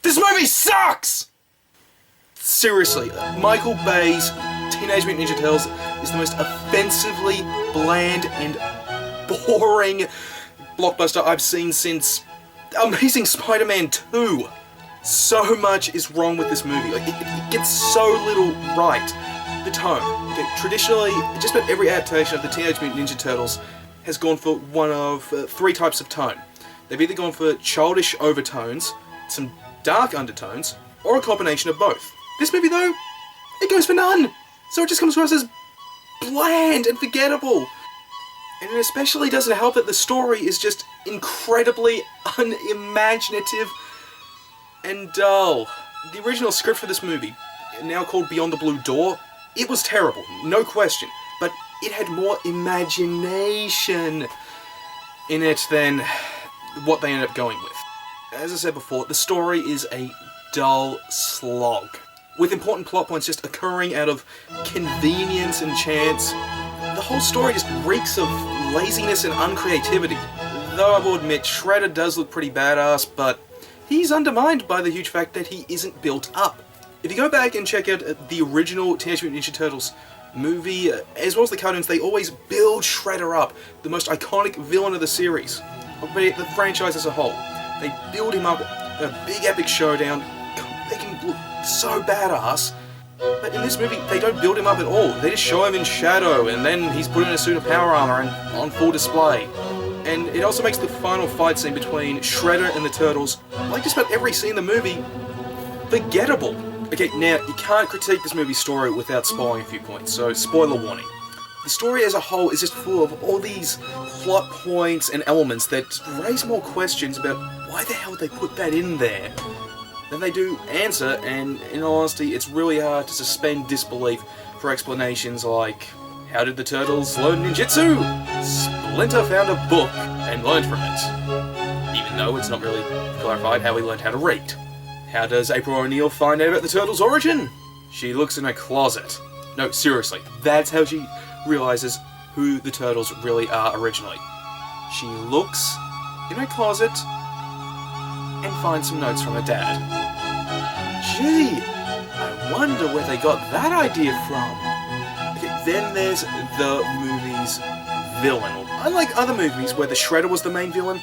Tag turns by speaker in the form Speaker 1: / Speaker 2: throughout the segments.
Speaker 1: This movie sucks! Seriously, Michael Bay's Teenage Mutant Ninja Turtles is the most offensively bland and boring blockbuster I've seen since Amazing Spider-Man 2. So much is wrong with this movie. Like, it gets so little right. The tone. Okay, traditionally, just about every adaptation of the Teenage Mutant Ninja Turtles has gone for one of three types of tone. They've either gone for childish overtones, some dark undertones, or a combination of both. This movie, though, it goes for none. So it just comes across as bland and forgettable. And it especially doesn't help that the story is just incredibly unimaginative and dull. The original script for this movie, now called Beyond the Blue Door, it was terrible, no question, but it had more imagination in it than what they ended up going with. As I said before, the story is a dull slog, with important plot points just occurring out of convenience and chance. The whole story just reeks of laziness and uncreativity. Though I will admit, Shredder does look pretty badass, but he's undermined by the huge fact that he isn't built up. If you go back and check out the original Teenage Mutant Ninja Turtles movie, as well as the cartoons, they always build Shredder up, the most iconic villain of the series, or the franchise as a whole. They build him up, a big epic showdown, they can look so badass, but in this movie, they don't build him up at all. They just show him in shadow, and then he's put in a suit of power armor and on full display. And it also makes the final fight scene between Shredder and the Turtles, like just about every scene in the movie, forgettable. Okay, now, you can't critique this movie's story without spoiling a few points, so spoiler warning. The story as a whole is just full of all these plot points and elements that raise more questions about why the hell they put that in there than they do answer, and in all honesty, it's really hard to suspend disbelief for explanations like, how did the Turtles learn ninjutsu? Splinter found a book and learned from it, even though it's not really clarified how he learned how to read. How does April O'Neil find out about the Turtles' origin? She looks in her closet. No, seriously, that's how she realizes who the Turtles really are originally. She looks in her closet and finds some notes from her dad. Gee, I wonder where they got that idea from. Okay, then there's the movie's villain. Unlike other movies where the Shredder was the main villain,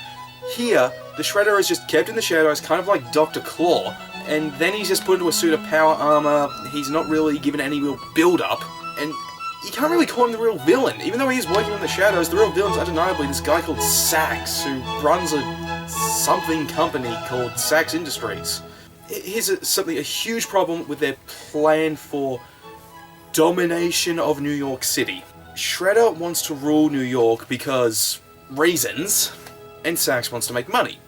Speaker 1: here, the Shredder is just kept in the shadows, kind of like Dr. Claw, and then he's just put into a suit of power armor. He's not really given any real build-up, and you can't really call him the real villain. Even though he is working in the shadows, the real villain's undeniably this guy called Sax, who runs a something company called Sax Industries. Here's a huge problem with their plan for domination of New York City. Shredder wants to rule New York because reasons, and Sax wants to make money.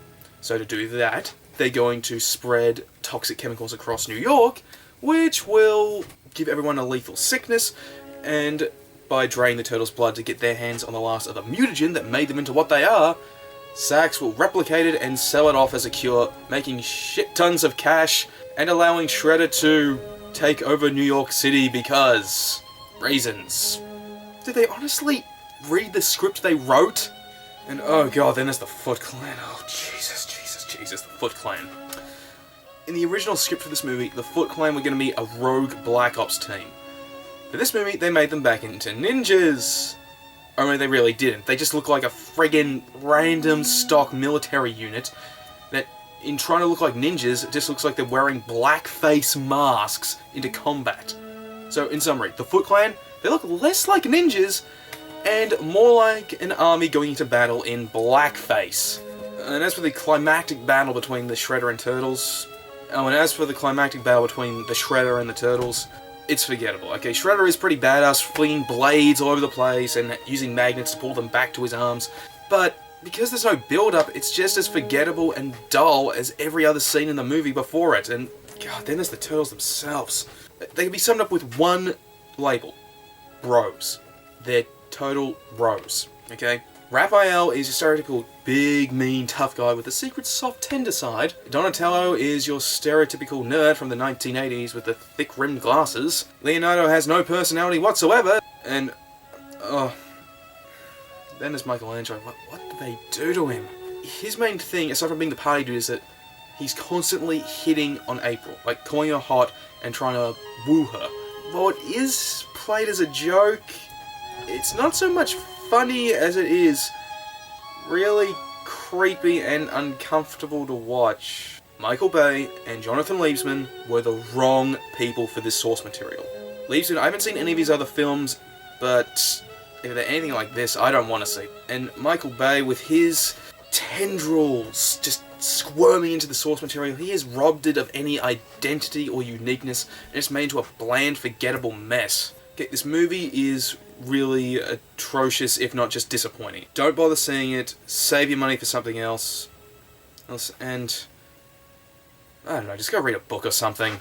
Speaker 1: So to do that, they're going to spread toxic chemicals across New York, which will give everyone a lethal sickness, and by draining the Turtles' blood to get their hands on the last of the mutagen that made them into what they are, Sax will replicate it and sell it off as a cure, making shit tons of cash, and allowing Shredder to take over New York City because reasons. Did they honestly read the script they wrote? And oh god, then there's the Foot Clan. Oh Jesus, the Foot Clan. In the original script for this movie, the Foot Clan were going to be a rogue Black Ops team. For this movie, they made them back into ninjas. Only they really didn't. They just look like a friggin' random stock military unit that, in trying to look like ninjas, it just looks like they're wearing blackface masks into combat. So, in summary, the Foot Clan, they look less like ninjas and more like an army going into battle in blackface. And as for the climactic battle between the Shredder and Turtles, it's forgettable. Okay, Shredder is pretty badass, flinging blades all over the place and using magnets to pull them back to his arms, but because there's no build-up, it's just as forgettable and dull as every other scene in the movie before it, and god, then there's the Turtles themselves. They can be summed up with one label. Bros. They're total bros, okay? Raphael is your stereotypical big, mean, tough guy with a secret soft, tender side. Donatello is your stereotypical nerd from the 1980s with the thick-rimmed glasses. Leonardo has no personality whatsoever, and then there's Michelangelo. What did they do to him? His main thing, aside from being the party dude, is that he's constantly hitting on April, like calling her hot and trying to woo her. Though it is played as a joke, it's not so much funny as it is really creepy and uncomfortable to watch. Michael Bay and Jonathan Liebesman were the wrong people for this source material. Liebesman, I haven't seen any of his other films, but if they're anything like this, I don't want to see. And Michael Bay, with his tendrils just squirming into the source material, he has robbed it of any identity or uniqueness, and it's made into a bland, forgettable mess. Okay, this movie is really atrocious, if not just disappointing. Don't bother seeing it, save your money for something else, and I don't know, just go read a book or something.